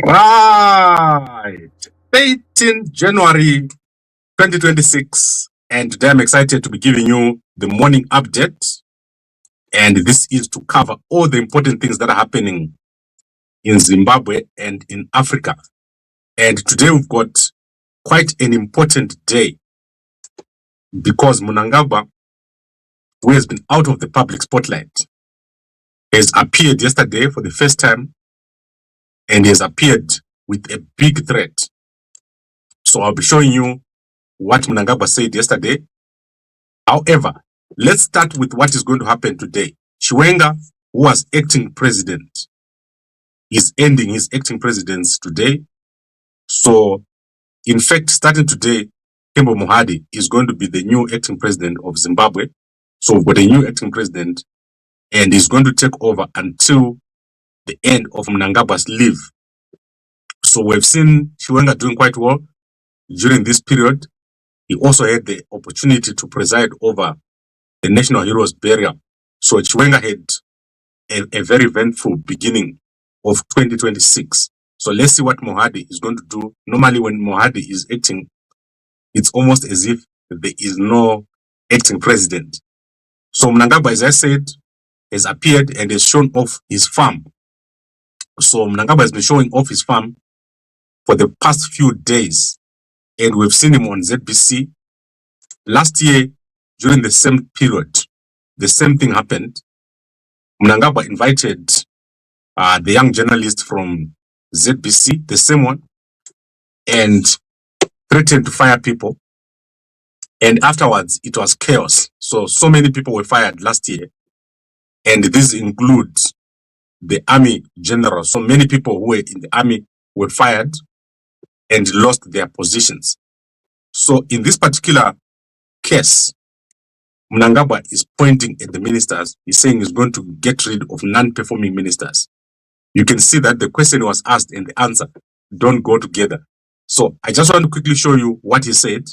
Right. 18 January 2026. And today I'm excited to be giving you the morning update. And this is to cover all the important things that are happening in Zimbabwe and in Africa. And today we've got quite an important day because Mnangagwa, who has been out of the public spotlight, has appeared yesterday for the first time and has appeared with a big threat. So I'll be showing you what Mnangagwa said yesterday. However, let's start with what is going to happen today. Chiwenga, who was acting president, is ending his acting presidency today. So, in fact, starting today, Kembo Mohadi is going to be the new acting president of Zimbabwe. So we've got a new acting president, and he's going to take over until the end of Mnangagwa's leave. So we've seen Chiwenga doing quite well during this period. He also had the opportunity to preside over the National Heroes Burial. So Chiwenga had a very eventful beginning of 2026. So let's see what Mohadi is going to do. Normally when Mohadi is acting, it's almost as if there is no acting president. So Mnangagwa, as I said, has appeared and has shown off his farm. So Mnangagwa has been showing off his farm for the past few days. And we've seen him on ZBC. Last year, during the same period, the same thing happened. Mnangagwa invited the young journalist from ZBC, the same one, and threatened to fire people. And afterwards, it was chaos. So many people were fired last year. And this includes the army general. So many people who were in the army were fired and lost their positions. So in this particular case, Mnangagwa is pointing at the ministers. He's saying he's going to get rid of non-performing ministers. You can see that the question was asked and the answer don't go together. So I just want to quickly show you what he said.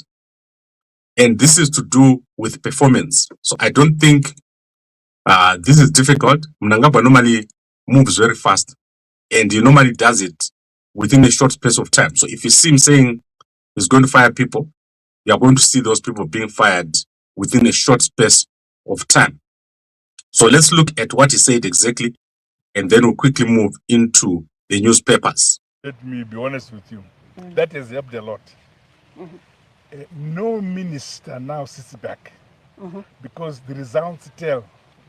And this is to do with performance. So I don't think this is difficult. Mnangagwa normally moves very fast and he normally does it within a short space of time. So if you see him saying he's going to fire people, you are going to see those people being fired within a short space of time. So let's look at what he said exactly, and then we'll quickly move into the newspapers. Let me be honest with you. That has helped a lot. No minister now sits back because the results tell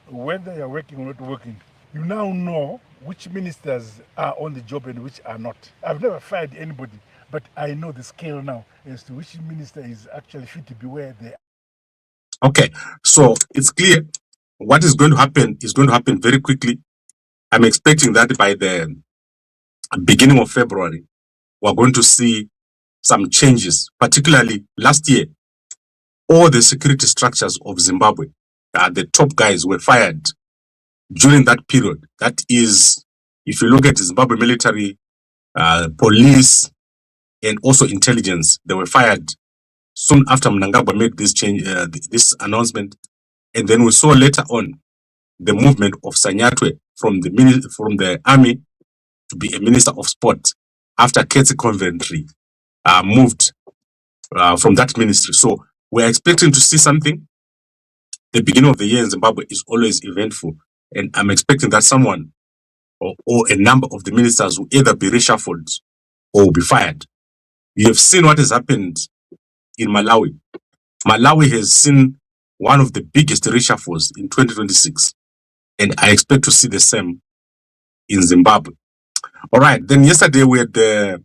whether you're working or not working. You now know which ministers are on the job and which are not. I've never fired anybody, but I know the scale now as to which minister is actually fit to be where they are. Okay, so it's clear what is going to happen is going to happen very quickly. I'm expecting that by the beginning of February, we're going to see some changes. Particularly last year, all the security structures of Zimbabwe, the top guys were fired during that period. That is, if you look at the Zimbabwe military, police, and also intelligence, they were fired soon after Mnangagwa made this change, this announcement. And then we saw later on the movement of Sanyatwe from the army to be a minister of sport after Ketsi Coventry moved from that ministry. So we're expecting to see something. The beginning of the year in Zimbabwe is always eventful. And I'm expecting that someone or a number of the ministers will either be reshuffled or will be fired. You have seen what has happened in Malawi. Malawi has seen one of the biggest reshuffles in 2026. And I expect to see the same in Zimbabwe. All right. Then yesterday we had the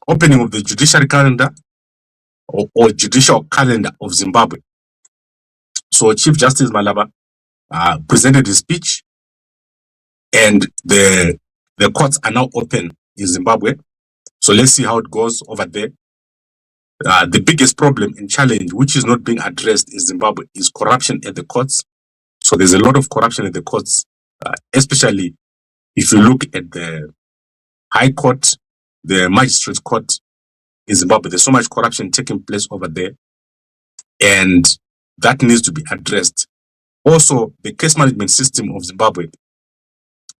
opening of the judicial calendar or judicial calendar of Zimbabwe. So Chief Justice Malaba presented his speech, and the courts are now open in Zimbabwe. So let's see how it goes over there. The biggest problem and challenge which is not being addressed in Zimbabwe is corruption at the courts. So there's a lot of corruption at the courts, especially if you look at the High Court, the Magistrate Court in Zimbabwe. There's so much corruption taking place over there, and that needs to be addressed. Also, the case management system of Zimbabwe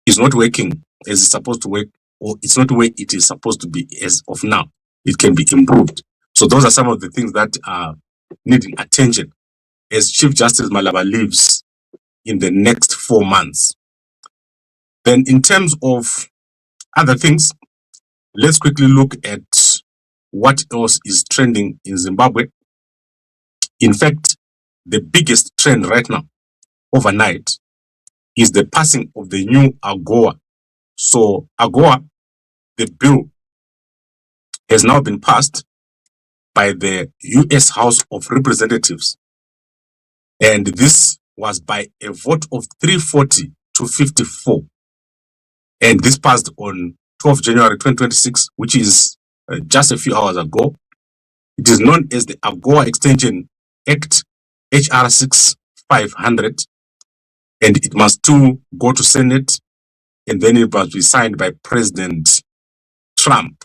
is not working as it's supposed to work or it's not where it is supposed to be as of now. It can be improved. So those are some of the things that are needing attention as Chief Justice Malaba leaves in the next 4 months. Then in terms of other things, let's quickly look at what else is trending in Zimbabwe. In fact, the biggest trend right now, overnight, is the passing of the new AGOA. So AGOA, the bill, has now been passed by the US House of Representatives. And this was by a vote of 340 to 54. And this passed on 12 January 2026, which is just a few hours ago. It is known as the AGOA Extension Act, HR 6500, and it must too go to Senate, and then it must be signed by President Trump.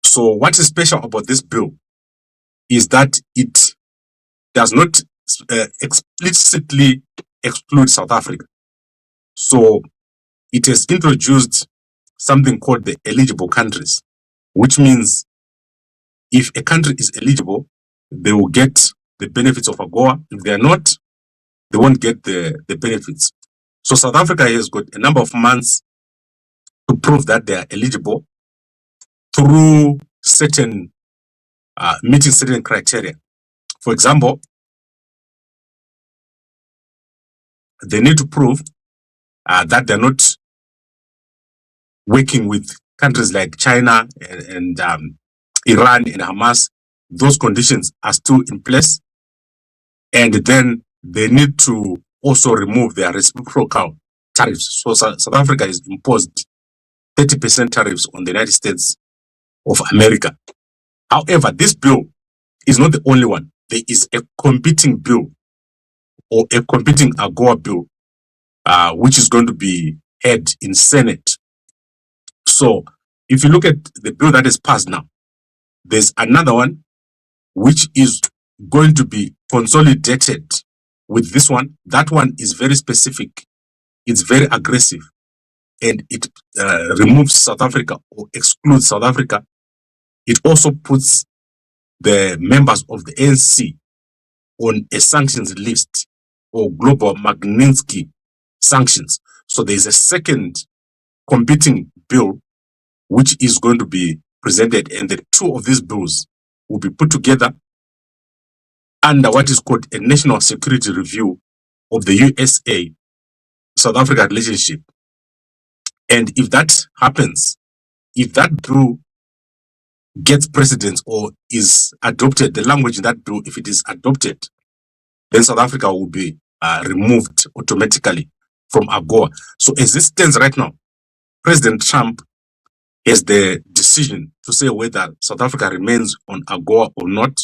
So what is special about this bill is that it does not explicitly exclude South Africa. So it has introduced something called the eligible countries, which means if a country is eligible, they will get the benefits of AGOA. If they are not, they won't get the benefits. So South Africa has got a number of months to prove that they are eligible through certain meeting certain criteria. For example, they need to prove that they're not working with countries like China and Iran and Hamas. Those conditions are still in place. And then they need to also remove their reciprocal tariffs. So South Africa has imposed 30% tariffs on the United States of America. However, this bill is not the only one. There is a competing bill, or a competing AGOA bill, which is going to be heard in Senate. So if you look at the bill that is passed now, there's another one which is going to be consolidated with this one. That one is very specific. It's very aggressive, and it removes South Africa or excludes South Africa. It also puts the members of the ANC on a sanctions list, or global Magnitsky sanctions. So there's a second competing bill which is going to be presented, and the two of these bills will be put together under what is called a national security review of the USA-South Africa relationship. And if that happens, if that bill gets precedence or is adopted, the language in that bill, if it is adopted, then South Africa will be removed automatically from AGOA. So as this stands right now, President Trump has the decision to say whether South Africa remains on AGOA or not,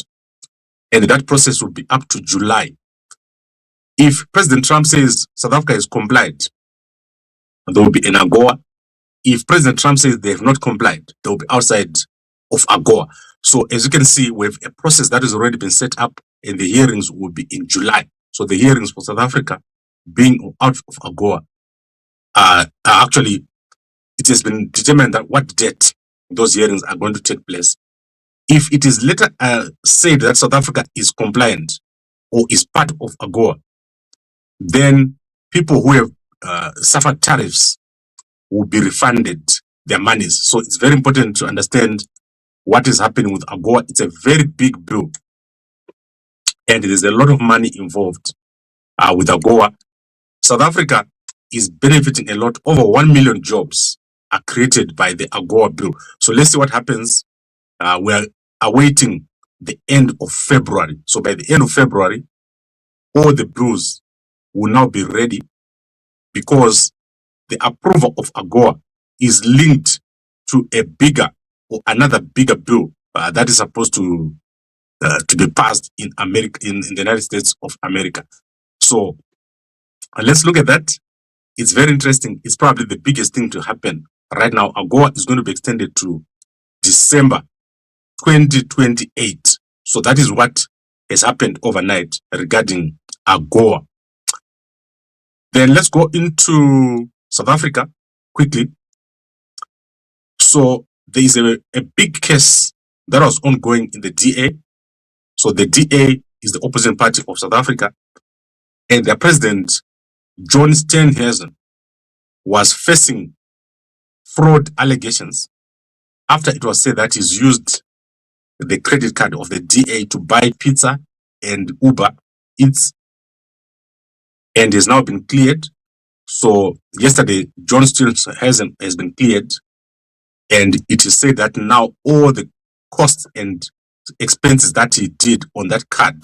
and that process will be up to July. If President Trump says South Africa is complied, there will be an AGOA. If President Trump says they have not complied, they will be outside of AGOA. So as you can see, we have a process that has already been set up, and the hearings will be in July. So the hearings for South Africa being out of AGOA actually, it has been determined that what date those hearings are going to take place. If it is later said that South Africa is compliant or is part of AGOA, then people who have suffered tariffs will be refunded their monies. So it's very important to understand what is happening with AGOA. It's a very big bill, and there's a lot of money involved with AGOA. South Africa is benefiting a lot. Over 1 million jobs are created by the AGOA bill. So let's see what happens. We are awaiting the end of February. So by the end of February, all the bills will now be ready, because the approval of AGOA is linked to a bigger or another bigger bill that is supposed to be passed in America, in the United States of America. So let's look at that. It's very interesting. It's probably the biggest thing to happen right now. AGOA is going to be extended to December 2028. So that is what has happened overnight regarding AGOA. Then let's go into South Africa quickly. So there is a big case that was ongoing in the DA. So the DA is the opposition party of South Africa, and their president, John Steenhuisen, was facing fraud allegations after it was said that he's used the credit card of the DA to buy pizza and Uber Eats, and has now been cleared. So yesterday, John Steenhuisen has been cleared, and it is said that now all the costs and expenses that he did on that card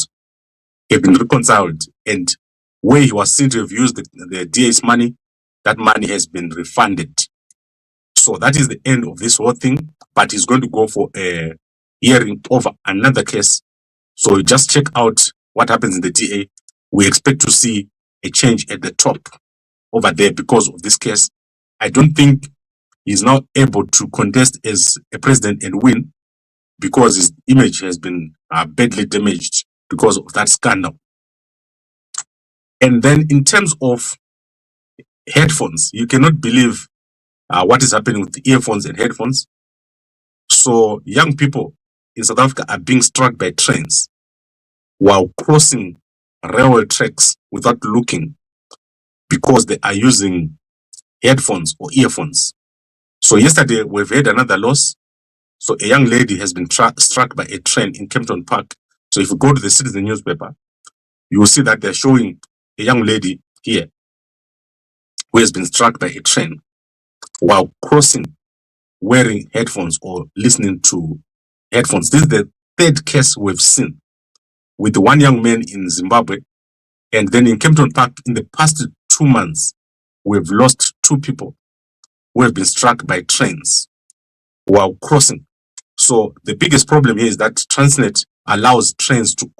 have been reconciled, and where he was seen to have used the DA's money, that money has been refunded. So that is the end of this whole thing, but he's going to go for a hearing over another case. So just check out what happens in the DA. We expect to see a change at the top over there because of this case. I don't think he's now able to contest as a president and win, because his image has been badly damaged because of that scandal. And then in terms of headphones, you cannot believe what is happening with the earphones and headphones. So young people in South Africa are being struck by trains while crossing railway tracks without looking, because they are using headphones or earphones. So yesterday we've had another loss. So a young lady has been struck by a train in Kempton Park. So if you go to the Citizen newspaper, you will see that they're showing a young lady here who has been struck by a train while crossing, wearing headphones or listening to headphones. This is the third case we've seen with one young man in Zimbabwe. And then in Kempton Park, in the past 2 months, we've lost 2 people who have been struck by trains while crossing. So the biggest problem here is that Transnet allows trains to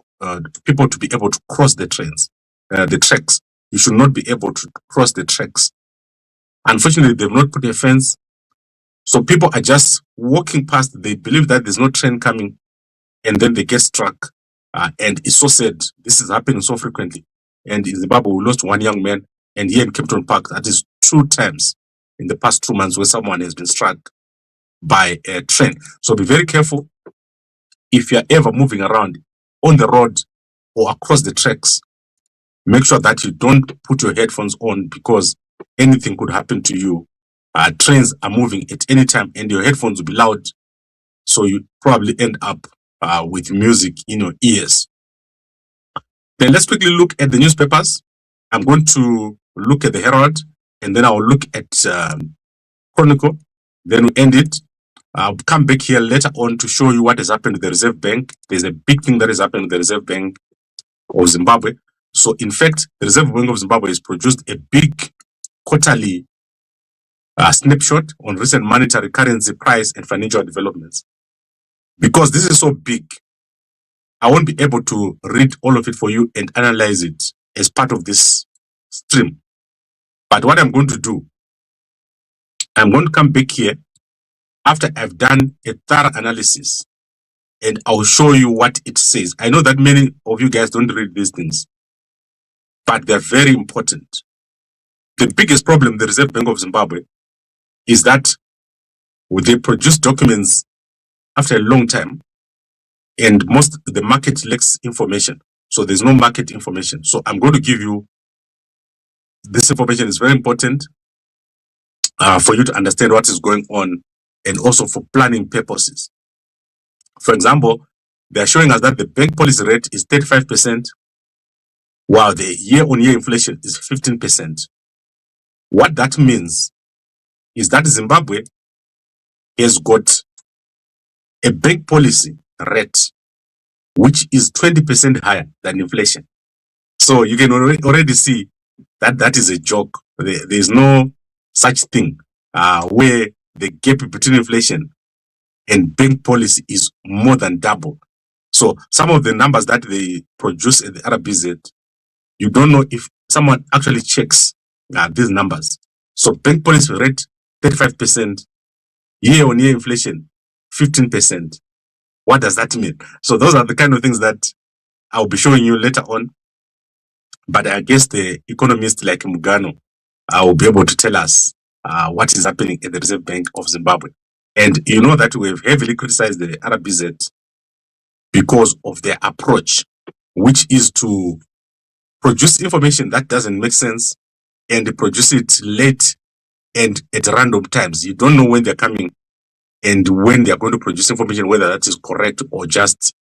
people to be able to cross the tracks. You should not be able to cross the tracks. Unfortunately, they've not put a fence. So people are just walking past. They believe that there's no train coming, and then they get struck. And it's so sad. This is happening so frequently. And in Zimbabwe, we lost 1 young man. And here in Kempton Park, that is 2 times in the past 2 months where someone has been struck by a train. So be very careful if you're ever moving around on the road or across the tracks. Make sure that you don't put your headphones on, because anything could happen to you. Trains are moving at any time and your headphones will be loud. So you probably end up with music in your ears. Then let's quickly look at the newspapers. I'm going to look at the Herald, and then I'll look at Chronicle. Then we end it. I'll come back here later on to show you what has happened to the Reserve Bank. There's a big thing that has happened to the Reserve Bank of Zimbabwe. So in fact, the Reserve Bank of Zimbabwe has produced a big quarterly snapshot on recent monetary, currency, price, and financial developments. Because this is so big, I won't be able to read all of it for you and analyze it as part of this stream. But what I'm going to do, I'm going to come back here after I've done a thorough analysis, and I'll show you what it says. I know that many of you guys don't read these things, but they're very important. The biggest problem with the Reserve Bank of Zimbabwe is that they produce documents after a long time, and the market lacks information. So there's no market information. So I'm going to give you this information. Is very important for you to understand what is going on, and also for planning purposes. For example, they're showing us that the bank policy rate is 35%, while the year-on-year inflation is 15%. What that means is that Zimbabwe has got a bank policy rate which is 20% higher than inflation. So you can already see that that is a joke. There is no such thing where the gap between inflation and bank policy is more than double. So some of the numbers that they produce at the RBZ, you don't know if someone actually checks these numbers. So bank policy rate 35%, year-on-year inflation 15%. What does that mean? So those are the kind of things that I'll be showing you later on. But I guess the economists like Mugano will be able to tell us what is happening at the Reserve Bank of Zimbabwe. And you know that we have heavily criticized the RBZ because of their approach, which is to produce information that doesn't make sense and produce it late and at random times. You don't know when they're coming and when they're going to produce information, whether that is correct or just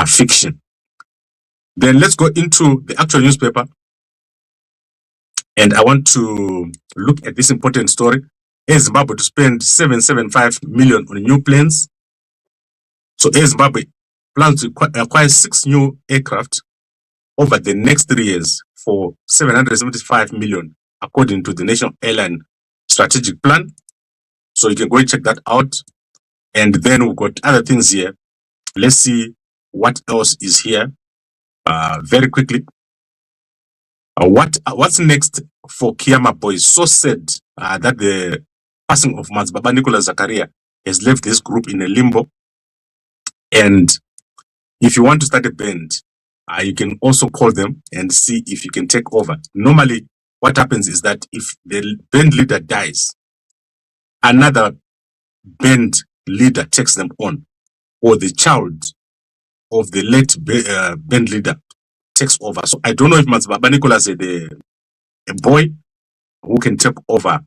fiction. Then let's go into the actual newspaper. And I want to look at this important story. Air Zimbabwe to spend 775 million on new planes. So Air Zimbabwe plans to acquire 6 new aircraft over the next 3 years for 775 million, according to the National Airline Strategic Plan. So you can go and check that out. And then we've got other things here. Let's see what else is here very quickly. What's next for Kiama Boys? So sad that the passing of Baba Nicolas Zakaria has left this group in a limbo. And if you want to start a band, you can also call them and see if you can take over. Normally, what happens is that if the band leader dies, another band leader takes them on, or the child of the late band leader takes over. So I don't know if Baba Nicolas is a boy who can take over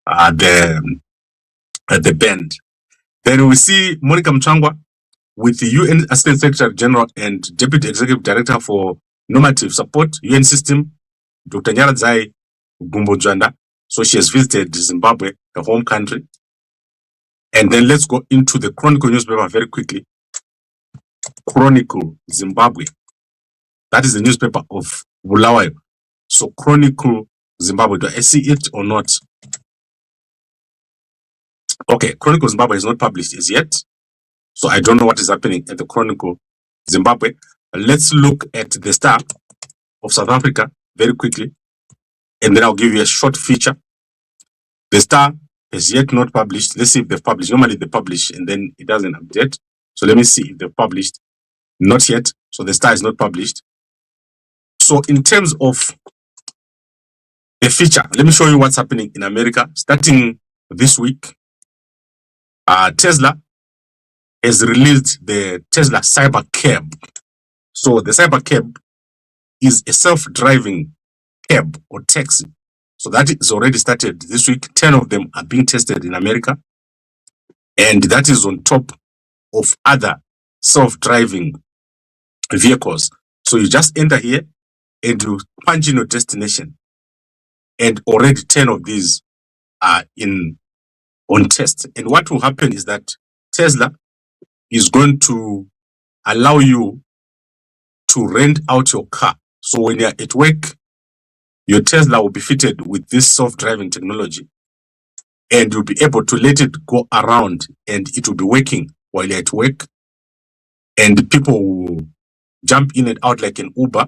the band. Then we see Monica Mnangagwa with the UN Assistant Secretary General and Deputy Executive Director for Normative Support, UN System, Dr. Nyaradzai Gumbojanda. So she has visited Zimbabwe, her home country. And then let's go into the Chronicle newspaper very quickly. Chronicle Zimbabwe. That is the newspaper of Bulawayo. So Chronicle Zimbabwe, do I see it or not? Okay, Chronicle Zimbabwe is not published as yet. So I don't know what is happening at the Chronicle Zimbabwe. Let's look at the Star of South Africa very quickly. And then I'll give you a short feature. The Star is yet not published. Let's see if they've published. Normally they publish and then it doesn't update. So let me see if they've published. Not yet. So the Star is not published. So in terms of the feature, let me show you what's happening in America. Starting this week, Tesla has released the Tesla Cyber Cab. So the Cyber Cab is a self-driving cab or taxi. So that is already started this week. 10 of them are being tested in America. And that is on top of other self-driving vehicles. So you just enter here and you punch in your destination. And already 10 of these are on test. And what will happen is that Tesla is going to allow you to rent out your car. So when you're at work, your Tesla will be fitted with this self-driving technology. And you'll be able to let it go around and it will be working while you're at work. And people will jump in and out like an Uber.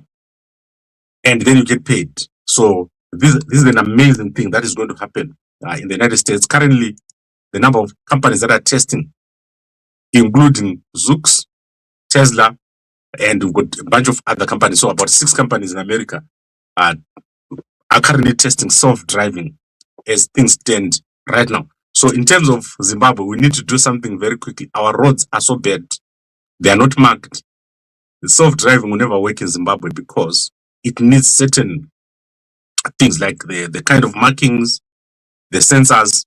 And then you get paid. So this is an amazing thing that is going to happen in the United States. Currently, the number of companies that are testing, including Zoox, Tesla, and we've got a bunch of other companies. So about 6 companies in America are currently testing self-driving as things stand right now. So in terms of Zimbabwe, we need to do something very quickly. Our roads are so bad. They are not marked. The self-driving will never work in Zimbabwe because it needs certain things like the kind of markings, the sensors,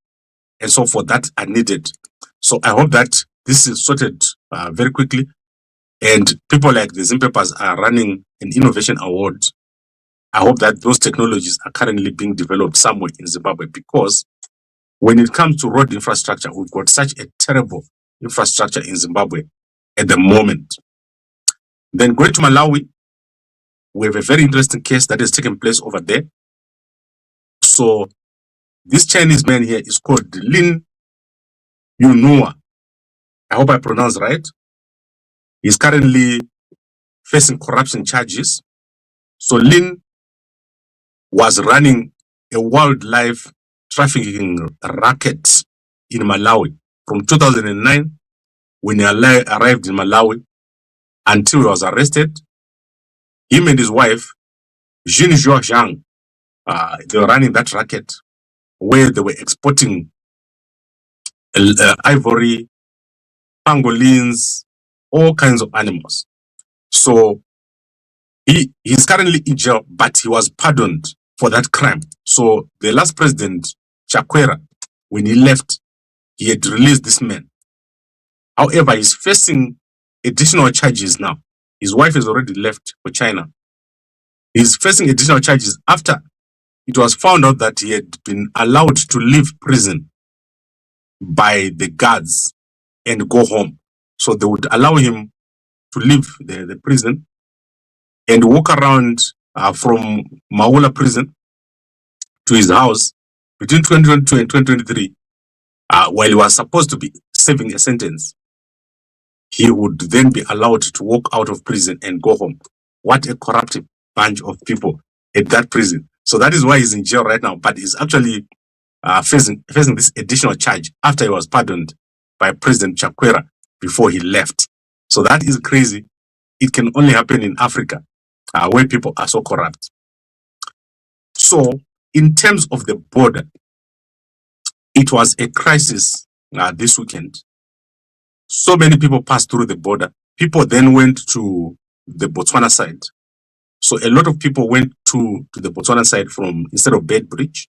and so forth that are needed. So I hope that this is sorted very quickly. And people like the Zim Papers are running an innovation award. I hope that those technologies are currently being developed somewhere in Zimbabwe, because when it comes to road infrastructure, we've got such a terrible infrastructure in Zimbabwe at the moment. Then going to Malawi, we have a very interesting case that has taken place over there. So this Chinese man here is called Lin Yunua. I hope I pronounced right. He's currently facing corruption charges. So Lin was running a wildlife trafficking racket in Malawi from 2009 when he arrived in Malawi until he was arrested. Him and his wife, Jin Zhuang, they were running that racket where they were exporting ivory, pangolins, all kinds of animals. So he's currently in jail, but he was pardoned for that crime. So the last president, Chakwera, when he left, he had released this man. However, he's facing additional charges now. His wife has already left for China. He's facing additional charges after it was found out that he had been allowed to leave prison by the guards and go home. So they would allow him to leave the prison and walk around from Maula prison to his house between 2022 and 2023 while he was supposed to be serving a sentence. He would then be allowed to walk out of prison and go home. What a corrupt bunch of people at that prison. So that is why he's in jail right now, but he's actually facing this additional charge after he was pardoned by President Chakwera before he left. So that is crazy. It can only happen in Africa where people are so corrupt. So in terms of the border, it was a crisis this weekend. So many people passed through the border. People then went to the Botswana side. So a lot of people went to the Botswana side from instead of Bedbridge.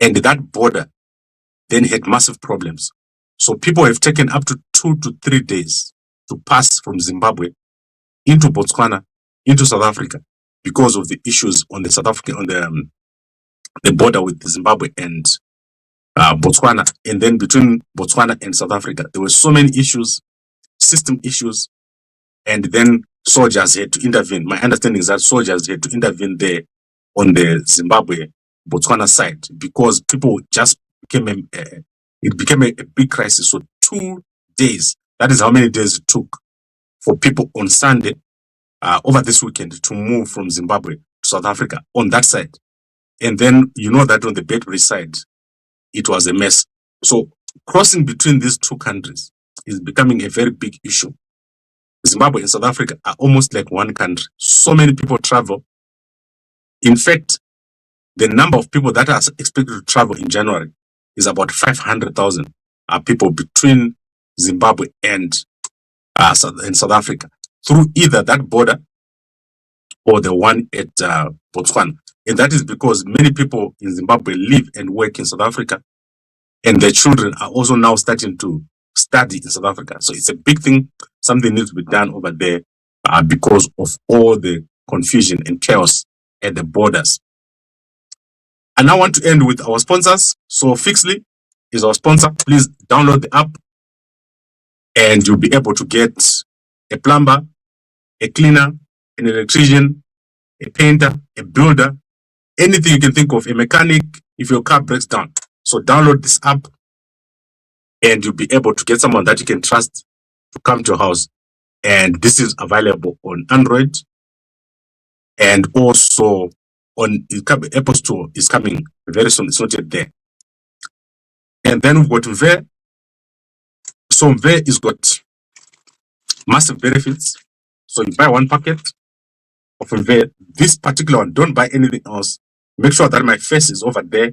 And that border then had massive problems. So people have taken up to 2 to 3 days to pass from Zimbabwe into Botswana, into South Africa, because of the issues on the South African, on the border with Zimbabwe and Botswana, and then between Botswana and South Africa, there were so many issues, system issues, and then soldiers had to intervene. My understanding is that soldiers had to intervene there on the Zimbabwe Botswana side because people just became it became a big crisis. So 2 days, that is how many days it took for people on Sunday over this weekend to move from Zimbabwe to South Africa on that side. And then you know that on the Bedbury side, it was a mess. So crossing between these two countries is becoming a very big issue. Zimbabwe and South Africa are almost like one country. So many people travel. In fact, the number of people that are expected to travel in January is about 500,000 people between Zimbabwe and South Africa through either that border or the one at Botswana. And that is because many people in Zimbabwe live and work in South Africa, and their children are also now starting to study in South Africa. So it's a big thing. Something needs to be done over there because of all the confusion and chaos at the borders. And I want to end with our sponsors. So Fixly is our sponsor. Please download the app and you'll be able to get a plumber, a cleaner, an electrician, a painter, a builder, anything you can think of, a mechanic if your car breaks down. So download this app and you'll be able to get someone that you can trust to come to your house. And this is available on Android and also on Apple Store is coming very soon. It's not yet there. And then we've got Mve. So Mve has got massive benefits. So you buy one packet of Mve, this particular one, don't buy anything else. Make sure that my face is over there,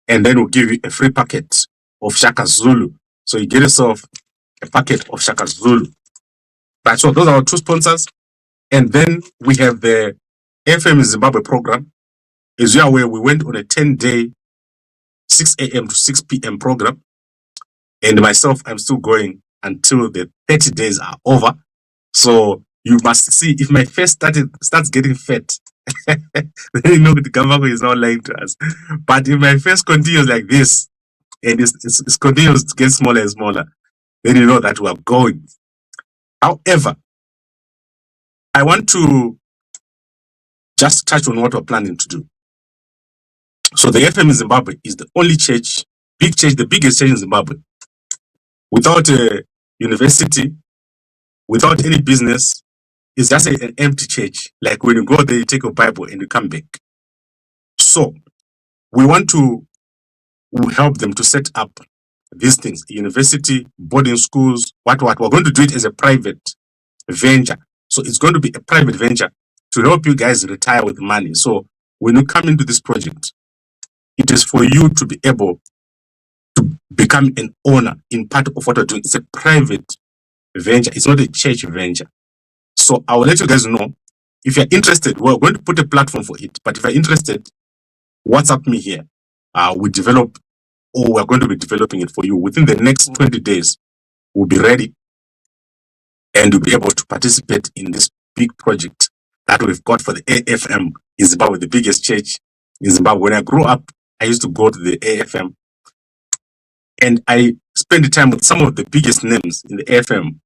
and then we'll give you a free packet of Shaka Zulu. So you get yourself a packet of Shaka Zulu. Right, so those are our two sponsors. And then we have the FM Zimbabwe program. As you are aware, we went on a 10-day, 6 a.m. to 6 p.m. program. And myself, I'm still going until the 30 days are over. So you must see if my face starts getting fat, then you know the Gambakwe is not lying to us. But if my face continues like this, and it's continues to get smaller and smaller, then you know that we're going. However, I want to just touch on what we're planning to do. So the FM in Zimbabwe is the only church, big church, the biggest church in Zimbabwe, without a university, without any business. It's just an empty church. Like when you go there, you take your Bible and you come back. So we want to help them to set up these things, university, boarding schools, what. We're going to do it as a private venture. So it's going to be a private venture to help you guys retire with money. So when you come into this project, it is for you to be able to become an owner in part of what we're doing. It's a private venture. It's not a church venture. So I will let you guys know. If you're interested, we're going to put a platform for it. But if you're interested, WhatsApp me here. We develop, or we're going to be developing it for you. Within the next 20 days, we'll be ready and you'll be able to participate in this big project that we've got for the AFM in Zimbabwe, the biggest church in Zimbabwe. When I grew up, I used to go to the AFM and I spent the time with some of the biggest names in the AFM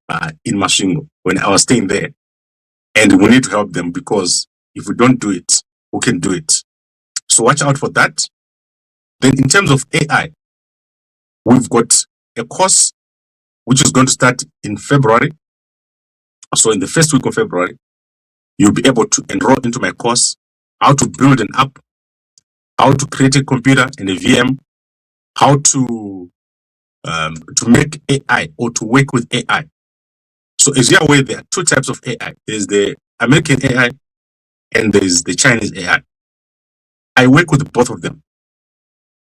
in Masvingo when I was staying there. And we need to help them because if we don't do it, who can do it? So watch out for that. Then in terms of AI, we've got a course which is going to start in February. So in the first week of February, you'll be able to enroll into my course, how to build an app, how to create a computer and a VM, how to make AI or to work with AI. So as you're aware, there are two types of AI. There's the American AI and there's the Chinese AI. I work with both of them.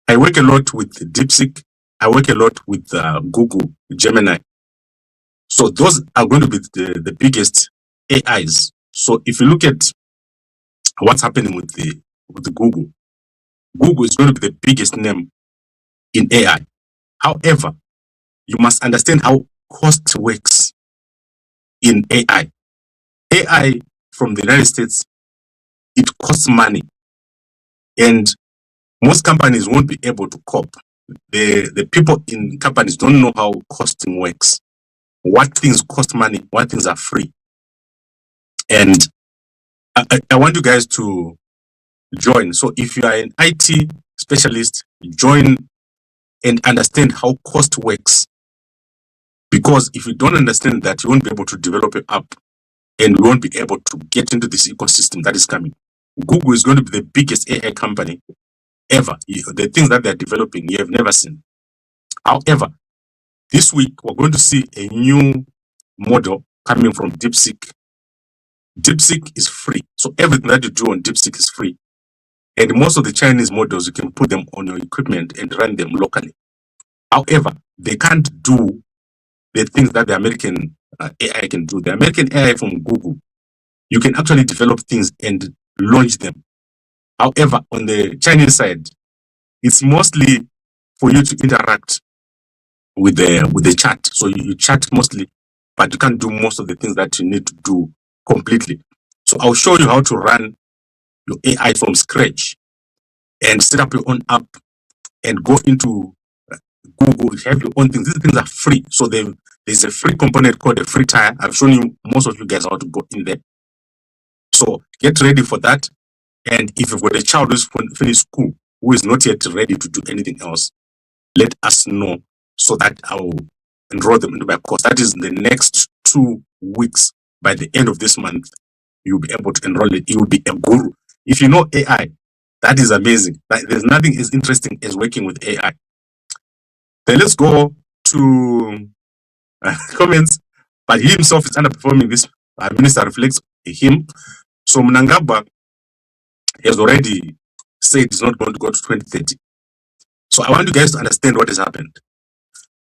I work a lot with DeepSeek. I work a lot with Google, Gemini. So those are going to be the biggest AIs. So if you look at what's happening with the Google, Google is going to be the biggest name in AI. However, you must understand how cost works in AI. AI from the United States, it costs money. And most companies won't be able to cope. The people in companies don't know how costing works. What things cost money, what things are free. And I want you guys to join. So if you are an IT specialist, join and understand how cost works. Because if you don't understand that, you won't be able to develop an app and we won't be able to get into this ecosystem that is coming. Google is going to be the biggest AI company ever. The things that they're developing, you have never seen. However, this week, we're going to see a new model coming from DeepSeek. DeepSeek is free. So everything that you do on DeepSeek is free. And most of the Chinese models, you can put them on your equipment and run them locally. However, they can't do the things that the American AI can do. The American AI from Google, you can actually develop things and launch them. However, on the Chinese side, it's mostly for you to interact with the chat. So you chat mostly, but you can't do most of the things that you need to do completely. So I'll show you how to run your AI from scratch and set up your own app and go into Google, have your own things. These things are free. So there's a free component called a free tire. I've shown you, most of you guys, how to go in there. So get ready for that. And if you've got a child who's finished school, who is not yet ready to do anything else, let us know so that I will enroll them into my course. That is in the next 2 weeks. By the end of this month, you'll be able to enroll it. You will be a guru. If you know AI, that is amazing. There's nothing as interesting as working with AI. Then let's go to comments. But he himself is underperforming. This minister reflects him. So Mnangagwa has already said he's not going to go to 2030. So I want you guys to understand what has happened.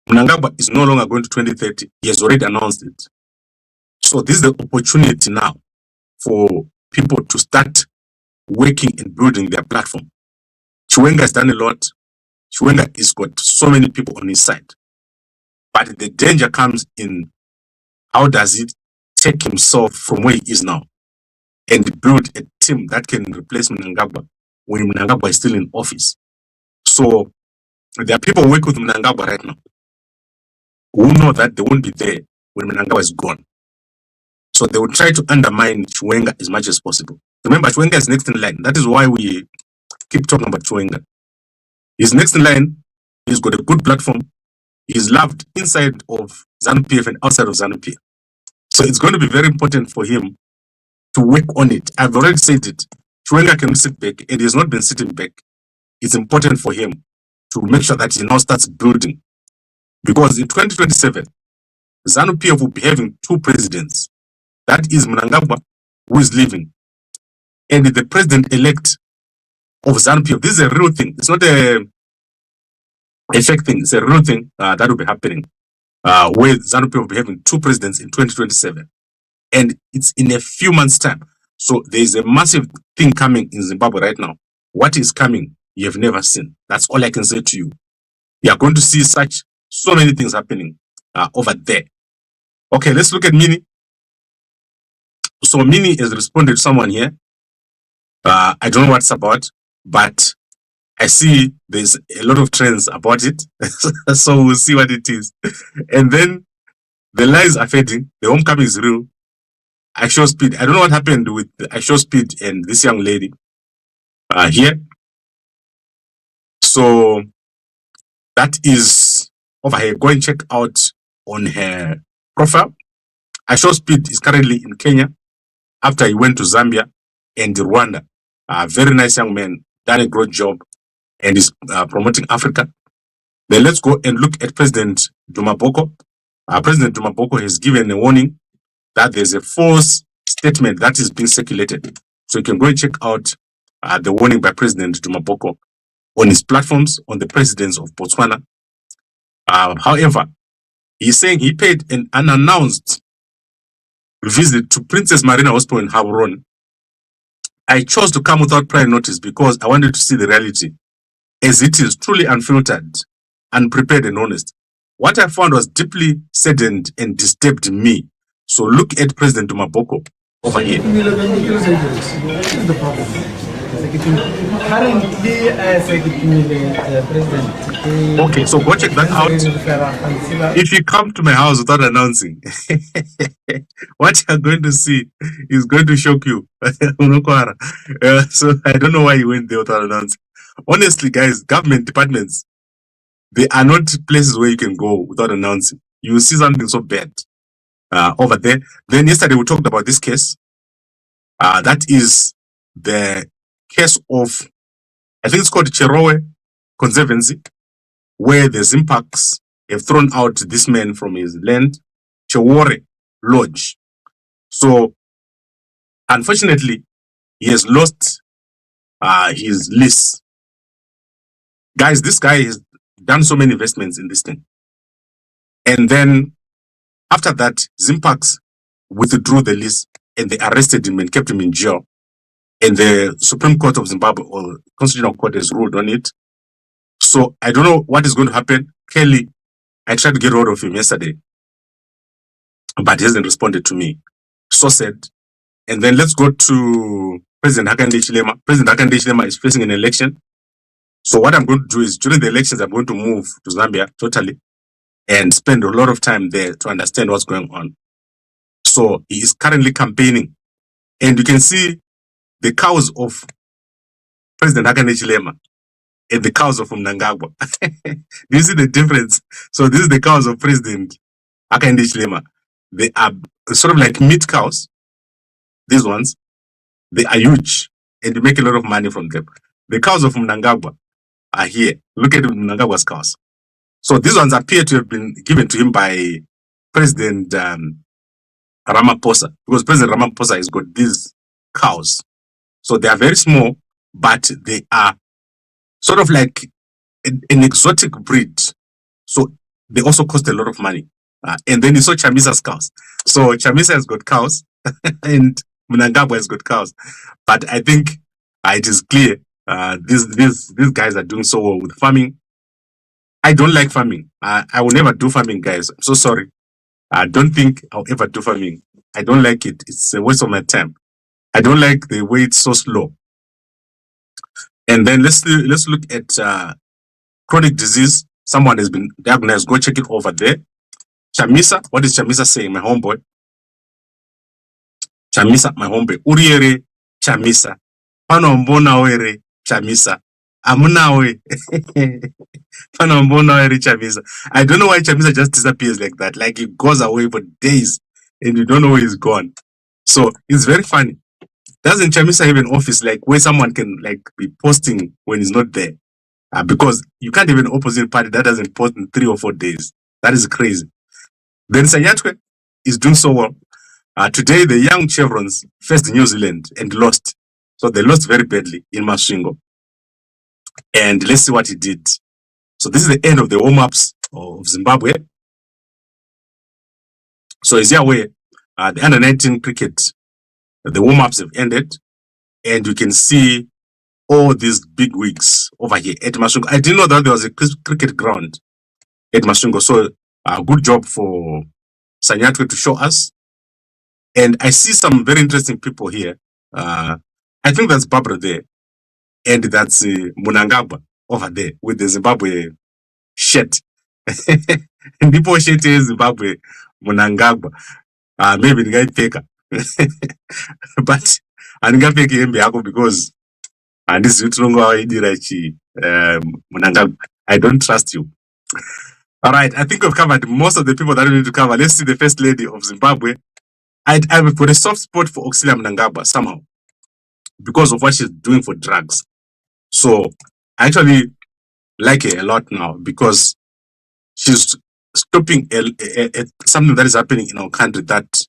Mnangagwa is no longer going to 2030. He has already announced it. So this is the opportunity now for people to start working and building their platform. Chiwenga has done a lot. Chiwenga has got so many people on his side. But the danger comes in how does he take himself from where he is now and build a team that can replace Mnangagwa when Mnangagwa is still in office. So there are people working with Mnangagwa right now who know that they won't be there when Mnangagwa is gone. So they will try to undermine Chiwenga as much as possible. Remember, Chiwenga is next in line. That is why we keep talking about Chiwenga. He's next in line. He's got a good platform. He's loved inside of ZANU-PF and outside of ZANU-PF. So it's going to be very important for him to work on it. I've already said it. Chiwenga can sit back, and he has not been sitting back. It's important for him to make sure that he now starts building. Because in 2027, ZANU-PF will be having 2 presidents. That is Mnangagwa, who is leaving, and the president-elect of ZANU-PF. This is a real thing. It's not a affecting, it's a real thing that will be happening, where ZANU-PF will be having 2 presidents in 2027. And it's in a few months' time. So there's a massive thing coming in Zimbabwe right now. What is coming, you have never seen. That's all I can say to you. You are going to see so many things happening over there. Okay, let's look at Mini. So Mini has responded to someone here. I don't know what it's about, but I see there's a lot of trends about it. So we'll see what it is. And then the lies are fading. The homecoming is real. I show speed. I don't know what happened with I show speed and this young lady here. So that is over here. Go and check out on her profile. I show speed is currently in Kenya after he went to Zambia and Rwanda. A very nice young man, done a great job and is promoting Africa. Then let's go and look at President Duma Boko. President Duma Boko has given a warning that there's a false statement that is being circulated. So you can go and check out the warning by President Duma Boko on his platforms, on the presidents of Botswana. However, he's saying he paid an unannounced visit to Princess Marina Hospital in Gaborone. I chose to come without prior notice because I wanted to see the reality as it is, truly unfiltered, unprepared and honest. What I found was deeply saddened and disturbed me. So look at President Duma Boko over here. Okay, so go check that out. If you come to my house without announcing, what you're going to see is going to shock you. So I don't know why you went there without announcing. Honestly, guys, government departments, they are not places where you can go without announcing. You will see something so bad over there. Then yesterday we talked about this case. That is the case of, I think it's called Cherowe Conservancy, where the Zimpaks have thrown out this man from his land, Chewore Lodge. So, unfortunately, he has lost his lease. Guys, this guy has done so many investments in this thing. And then, after that, Zimpaks withdrew the lease and they arrested him and kept him in jail. And the Supreme Court of Zimbabwe, or Constitutional Court, has ruled on it. So I don't know what is going to happen. Kelly, I tried to get hold of him yesterday, but he hasn't responded to me. So sad. And then let's go to President Hakainde Hichilema. President Hakainde Hichilema is facing an election. So what I'm going to do is, during the elections, I'm going to move to Zambia totally and spend a lot of time there to understand what's going on. So he is currently campaigning. And you can see the cows of President Hakainde Hichilema and the cows of Mnangagwa. Do you see the difference? So this is the cows of President Hakainde Hichilema. They are sort of like meat cows. These ones, they are huge and you make a lot of money from them. The cows of Mnangagwa are here. Look at Mnangagwa's cows. So these ones appear to have been given to him by President Ramaphosa, because President Ramaphosa has got these cows. So they are very small, but they are sort of like an exotic breed. So they also cost a lot of money. And then you saw Chamisa's cows. So Chamisa has got cows and Mnangagwa has got cows. But I think it is clear these guys are doing so well with farming. I don't like farming. I will never do farming, guys. I'm so sorry. I don't think I'll ever do farming. I don't like it. It's a waste of my time. I don't like the way it's so slow. And then let's look at chronic disease. Someone has been diagnosed. Go check it over there. Chamisa, what is Chamisa saying, my homeboy? Chamisa, my homeboy. Uriere Chamisa. Panombona were Chamisa. Amunawe. Panombona were Chamisa. I don't know why Chamisa just disappears like that. Like he goes away for days and you don't know where he's gone. So it's very funny. Doesn't Chamisa have an office like where someone can like be posting when he's not there? Because you can't have an opposite party that doesn't post in 3 or 4 days. That is crazy. Then Sanyatwe is doing so well. Today, the young Chevrons faced New Zealand and lost. So they lost very badly in Masvingo. And let's see what he did. So this is the end of the warm-ups of Zimbabwe. So as you're aware, the under-19 cricket, the warm-ups have ended, and you can see all these big wigs over here at Mashungo. I didn't know that there was a cricket ground at Mashungo. So good job for Sanyatwe to show us. And I see some very interesting people here. I think that's Barbara there. And that's Mnangagwa over there with the Zimbabwe shirt. Ndipo shirt is Zimbabwe Mnangagwa. Maybe the guy taker. But andingapfeki hembe yako because handisi utongo waidira chi Mnangagwa. I don't trust you. All right, I think we've covered most of the people that we need to cover. Let's see the first lady of Zimbabwe. I've got a soft spot for Anselem Mnangagwa somehow because of what she's doing for drugs. So I actually like her a lot now because she's stopping something that is happening in our country that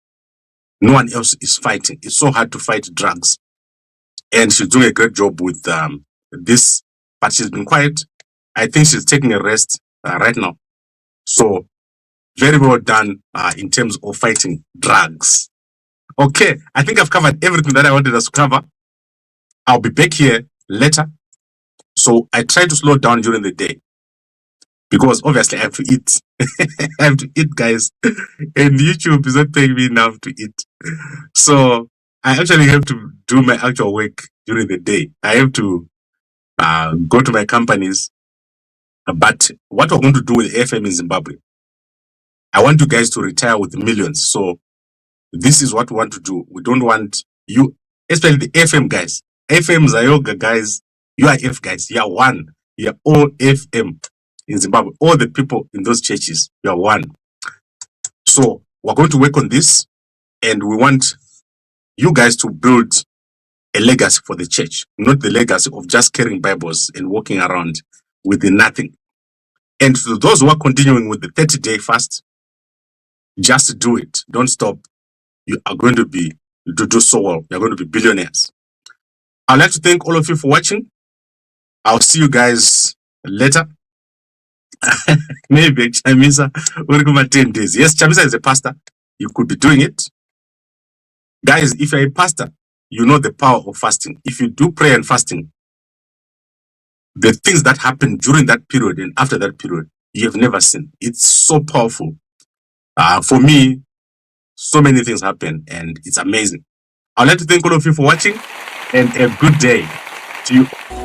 no one else is fighting. It's so hard to fight drugs. And she's doing a great job with this, but she's been quiet. I think she's taking a rest right now. So very well done in terms of fighting drugs. Okay, I think I've covered everything that I wanted us to cover. I'll be back here later. So I try to slow down during the day because obviously I have to eat. I have to eat, guys. And YouTube is not paying me enough to eat. So I actually have to do my actual work during the day. I have to go to my companies. But what we're going to do with FM in Zimbabwe, I want you guys to retire with millions. So this is what we want to do. We don't want you, especially the FM guys. FM Zayoga guys, you are F guys. You are one. You are all FM in Zimbabwe. All the people in those churches, you are one. So we're going to work on this, and we want you guys to build a legacy for the church, not the legacy of just carrying Bibles and walking around with nothing. And to those who are continuing with the 30-day fast, just do it. Don't stop. You are going to do so well. You're going to be billionaires. I'd like to thank all of you for watching. I'll see you guys later. Maybe Chamisa will come 10 days. Yes, Chamisa is a pastor. You could be doing it. Guys, if you're a pastor, you know the power of fasting. If you do prayer and fasting, the things that happen during that period and after that period, you have never seen. It's so powerful. For me, so many things happen and it's amazing. I'd like to thank all of you for watching and a good day to you.